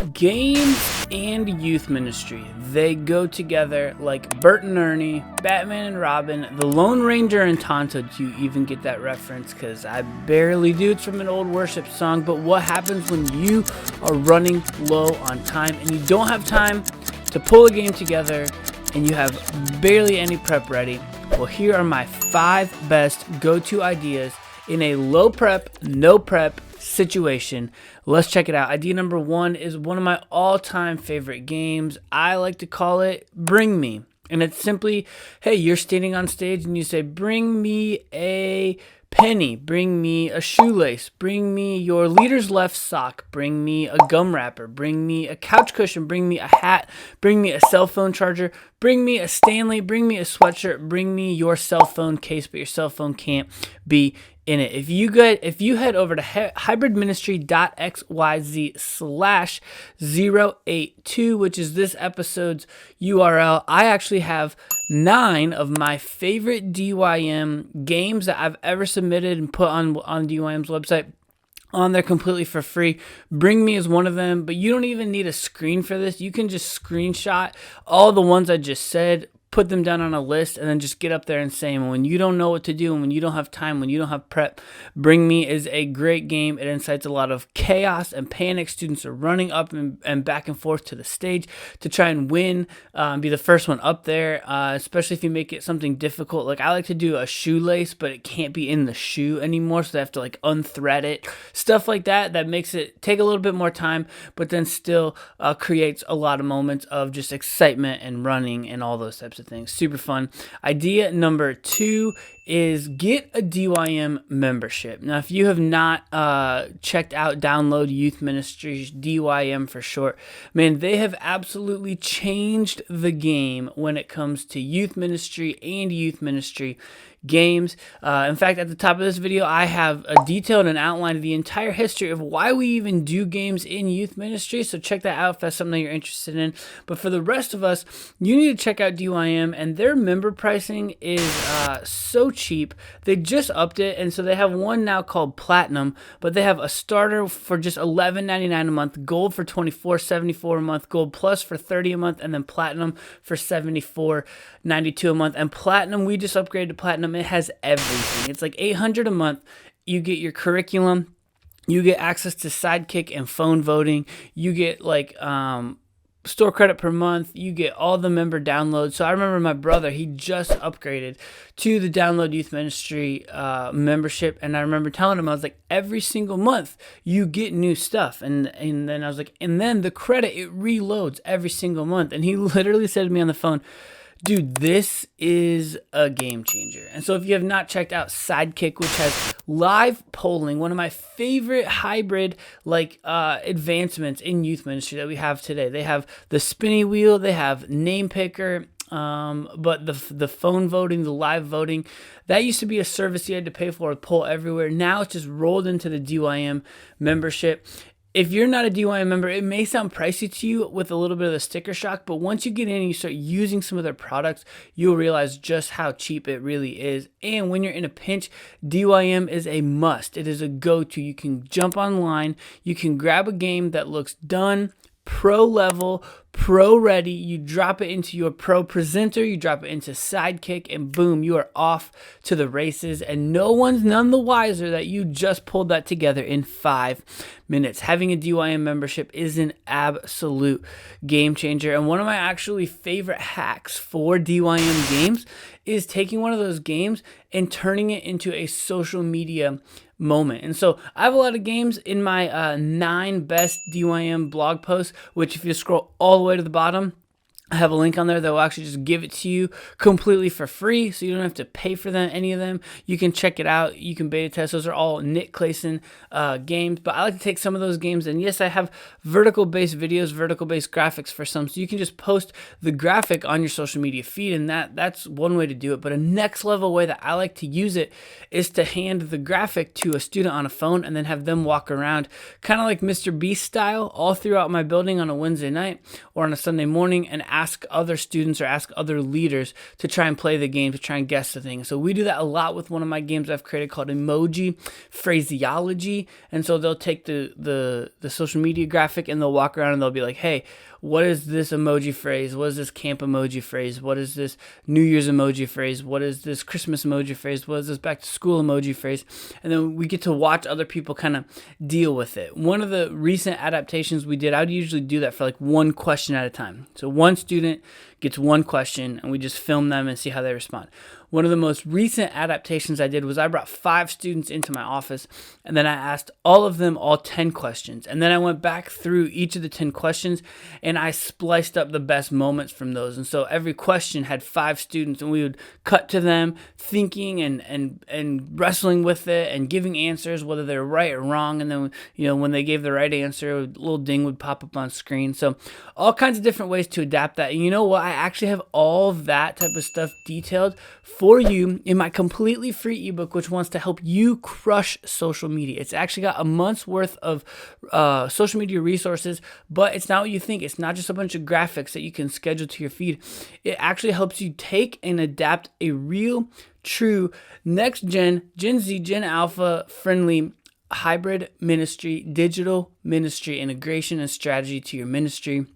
Games and youth ministry, they go together like Bert and Ernie, Batman and Robin, the Lone Ranger and Tonto. Do you even get that reference? Because I barely do. It's from an old worship song. But what happens when you are running low on time and you don't have time to pull a game together and you have barely any prep ready? Well, here are my 5 best go-to ideas in a low prep, no prep situation. Let's check it out. Idea number 1 is one of my all-time favorite games. I like to call it Bring Me. And it's simply, hey, you're standing on stage and you say, bring me a penny, bring me a shoelace, bring me your leader's left sock, bring me a gum wrapper, bring me a couch cushion, bring me a hat, bring me a cell phone charger, bring me a Stanley, bring me a sweatshirt, bring me your cell phone case, but your cell phone can't be in it. If you head over to hybridministry.xyz/082, which is this episode's URL, I actually have 9 of my favorite DYM games that I've ever submitted and put on DYM's website on there completely for free. Bring Me is one of them, but you don't even need a screen for this. You can just screenshot all the ones I just said, put them down on a list, and then just get up there and say them. When you don't know what to do and when you don't have time, when you don't have prep, Bring Me is a great game. It incites a lot of chaos and panic. Students are running up and back and forth to the stage to try and win, be the first one up there, especially if you make it something difficult. Like I like to do a shoelace, but it can't be in the shoe anymore, so they have to like unthread it. Stuff like that makes it take a little bit more time, but then still creates a lot of moments of just excitement and running and all those types of things. Super fun. Idea number 2 is get a DYM membership. Now, if you have not checked out Download Youth Ministries, DYM for short, man, they have absolutely changed the game when it comes to youth ministry and youth ministry games. In fact, at the top of this video, I have a detailed and outline of the entire history of why we even do games in youth ministry. So check that out if that's something you're interested in. But for the rest of us, you need to check out DYM, and their member pricing is so cheap. They just upped it, and so they have one now called Platinum, but they have a starter for just $11.99 a month, Gold for $24.74 a month, Gold Plus for $30 a month, and then Platinum for $74.92 a month. And Platinum, we just upgraded to Platinum. It has everything. It's like $800 a month. You get your curriculum. You get access to SIDEKICK and phone voting. You get like store credit per month. You get all the member downloads. So I remember my brother, he just upgraded to the Download Youth Ministry membership, and I remember telling him, I was like, every single month you get new stuff, and then I was like, and then the credit, it reloads every single month. And he literally said to me on the phone, dude, this is a game changer. And so if you have not checked out SIDEKICK, which has live polling, one of my favorite hybrid advancements in youth ministry that we have today. They have the spinny wheel, they have name picker, but the phone voting, the live voting, that used to be a service you had to pay for with poll everywhere. Now it's just rolled into the DYM membership. If you're not a DYM member, it may sound pricey to you with a little bit of the sticker shock, but once you get in and you start using some of their products, you'll realize just how cheap it really is. And when you're in a pinch, DYM is a must. It is a go-to. You can jump online, you can grab a game that looks done, pro level, pro ready, you drop it into your pro presenter, you drop it into SIDEKICK, and boom, you are off to the races, and no one's none the wiser that you just pulled that together in 5 minutes. Having a DYM membership is an absolute game changer, and one of my actually favorite hacks for DYM games is taking one of those games and turning it into a social media moment. And so I have a lot of games in my 9 best DYM blog posts, which if you scroll all the way to the bottom, I have a link on there that will actually just give it to you completely for free, so you don't have to pay for any of them. You can check it out. You can beta test. Those are all Nick Clayson games, but I like to take some of those games, and yes, I have vertical-based videos, vertical-based graphics for some, so you can just post the graphic on your social media feed, and that's one way to do it. But a next-level way that I like to use it is to hand the graphic to a student on a phone and then have them walk around, kind of like Mr. Beast style, all throughout my building on a Wednesday night or on a Sunday morning, and ask other students or ask other leaders to try and play the game, to try and guess the thing. So we do that a lot with one of my games I've created called Emoji Phraseology. And so they'll take the social media graphic and they'll walk around and they'll be like, hey, what is this emoji phrase? What is this camp emoji phrase? What is this New Year's emoji phrase? What is this Christmas emoji phrase? What is this back to school emoji phrase? And then we get to watch other people kind of deal with it. One of the recent adaptations we did, I would usually do that for like one question at a time. So one student gets one question and we just film them and see how they respond. One of the most recent adaptations I did was I brought 5 students into my office and then I asked all of them all 10 questions. And then I went back through each of the 10 questions and I spliced up the best moments from those. And so every question had 5 students and we would cut to them thinking and wrestling with it and giving answers, whether they're right or wrong. And then, when they gave the right answer, a little ding would pop up on screen. So all kinds of different ways to adapt that. And you know what? I actually have all of that type of stuff detailed for you in my completely free ebook, which wants to help you crush social media. It's actually got a month's worth of social media resources, but it's not what you think. It's not just a bunch of graphics that you can schedule to your feed. It actually helps you take and adapt a real, true, next gen, Gen Z, Gen Alpha friendly hybrid ministry, digital ministry integration and strategy to your ministry,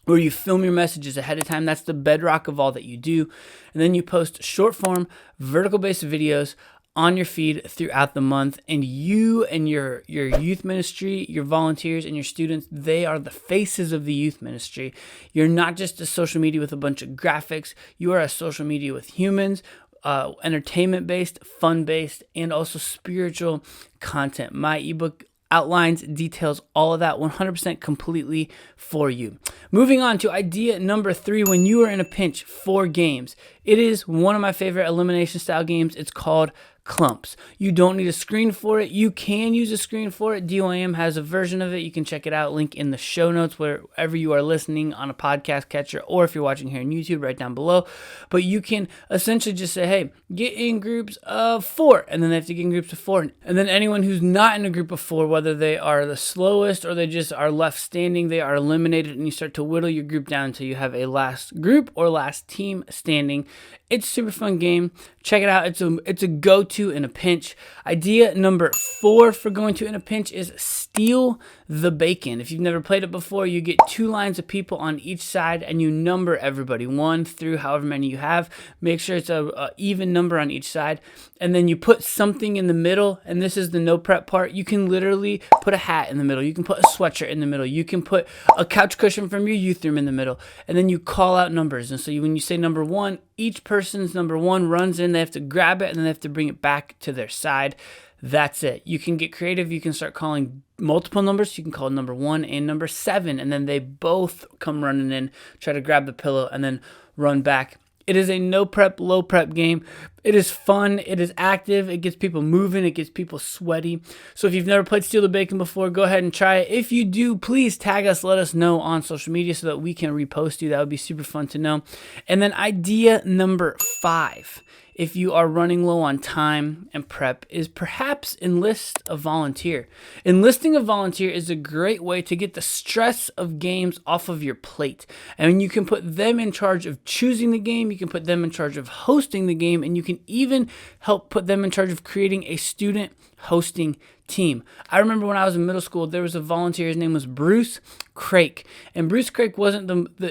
where you film your messages ahead of time. That's the bedrock of all that you do. And then you post short form, vertical based videos on your feed throughout the month. And you and your youth ministry, your volunteers and your students, they are the faces of the youth ministry. You're not just a social media with a bunch of graphics. You are a social media with humans, entertainment-based, fun-based, and also spiritual content. My ebook outlines, details all of that 100% completely for you. Moving on to idea number 3, when you are in a pinch for games. It is one of my favorite elimination style games. It's called Clumps. You don't need a screen for it. You can use a screen for it. DYM has a version of it. You can check it out. Link in the show notes wherever you are listening on a podcast catcher, or if you're watching here on YouTube, right down below. But you can essentially just say, hey, get in groups of 4, and then they have to get in groups of 4. And then anyone who's not in a group of 4, whether they are the slowest or they just are left standing, they are eliminated, and you start to whittle your group down until you have a last group or last team standing. It's a super fun game. Check it out. It's a go-to in a pinch. Idea number 4 for going to in a pinch is steal the bacon. If you've never played it before, you get 2 lines of people on each side and you number everybody 1 through however many you have. Make sure it's a even number on each side. And then you put something in the middle, and this is the no prep part. You can literally put a hat in the middle. You can put a sweatshirt in the middle. You can put a couch cushion from your youth room in the middle. And then you call out numbers. And so when you say number 1, each person's number 1 runs in. They have to grab it and then they have to bring it back to their side. That's it. You can get creative. You can start calling multiple numbers. You can call number 1 and number 7, and then they both come running in, try to grab the pillow, and then run back. It is a no prep, low prep game. It is fun. It is active. It gets people moving. It gets people sweaty. So if you've never played Steal the Bacon before, go ahead and try it. If you do, please tag us. Let us know on social media so that we can repost you. That would be super fun to know. And then idea number 5, if you are running low on time and prep, is perhaps enlist a volunteer. Enlisting a volunteer is a great way to get the stress of games off of your plate. And you can put them in charge of choosing the game, you can put them in charge of hosting the game, and you can even help put them in charge of creating a student hosting team. I remember when I was in middle school, there was a volunteer. His name was Bruce Craik, and Bruce Craik wasn't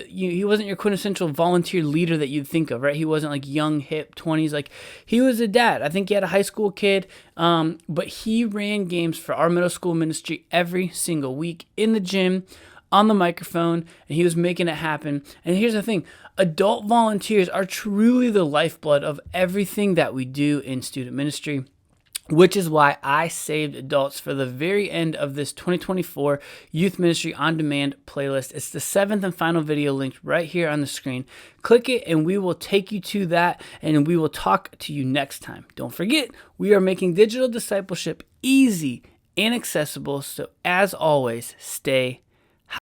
he wasn't your quintessential volunteer leader that you'd think of, right? He wasn't like young, hip, 20s. Like, he was a dad. I think he had a high school kid, but he ran games for our middle school ministry every single week in the gym, on the microphone, and he was making it happen. And here's the thing. Adult volunteers are truly the lifeblood of everything that we do in student ministry, which is why I saved adults for the very end of this 2024 Youth Ministry On Demand playlist. It's the 7th and final video linked right here on the screen. Click it and we will take you to that, and we will talk to you next time. Don't forget, we are making digital discipleship easy and accessible. So as always, stay